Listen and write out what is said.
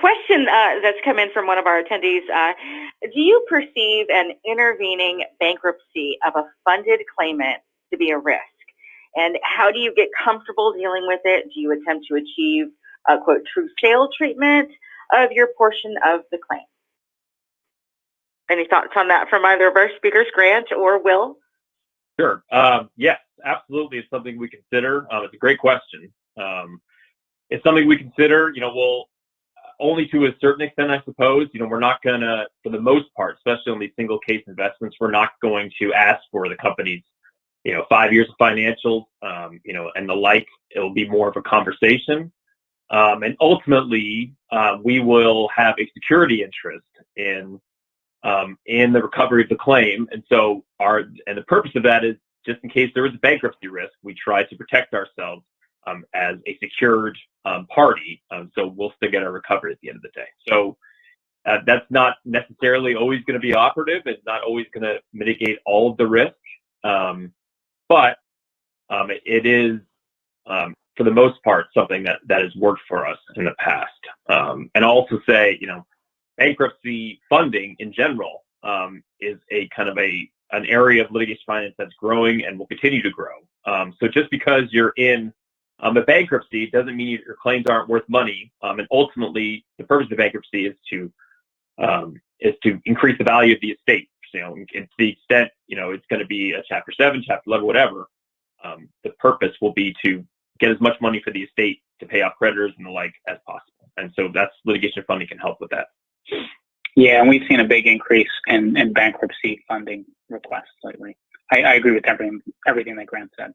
question that's come in from one of our attendees, do you perceive an intervening bankruptcy of a funded claimant to be a risk? And how do you get comfortable dealing with it? Do you attempt to achieve a, quote, true sale treatment of your portion of the claim? Any thoughts on that from either of our speakers, Grant or Will? Sure. Yes, absolutely. It's something we consider. It's a great question. It's something we consider, we'll only to a certain extent, I suppose. We're not going to, for the most part, especially on these single case investments, we're not going to ask for the company's, 5 years of financials, and the like. It'll be more of a conversation. And ultimately, we will have a security interest in the recovery of the claim. And so the purpose of that is just in case there is a bankruptcy risk, we try to protect ourselves as a secured party. So we'll still get our recovery at the end of the day. So that's not necessarily always going to be operative. It's not always going to mitigate all of the risk. But it is, for the most part, something that has worked for us in the past. And I'll also say, bankruptcy funding in general is a kind of an area of litigation finance that's growing and will continue to grow. So just because you're in a bankruptcy doesn't mean your claims aren't worth money. And ultimately, the purpose of bankruptcy is to increase the value of the estate. And to the extent it's going to be a Chapter 7, Chapter 11, whatever. The purpose will be to get as much money for the estate to pay off creditors and the like as possible. And so that's litigation funding can help with that. Yeah, and we've seen a big increase in bankruptcy funding requests lately. I agree with everything that Grant said.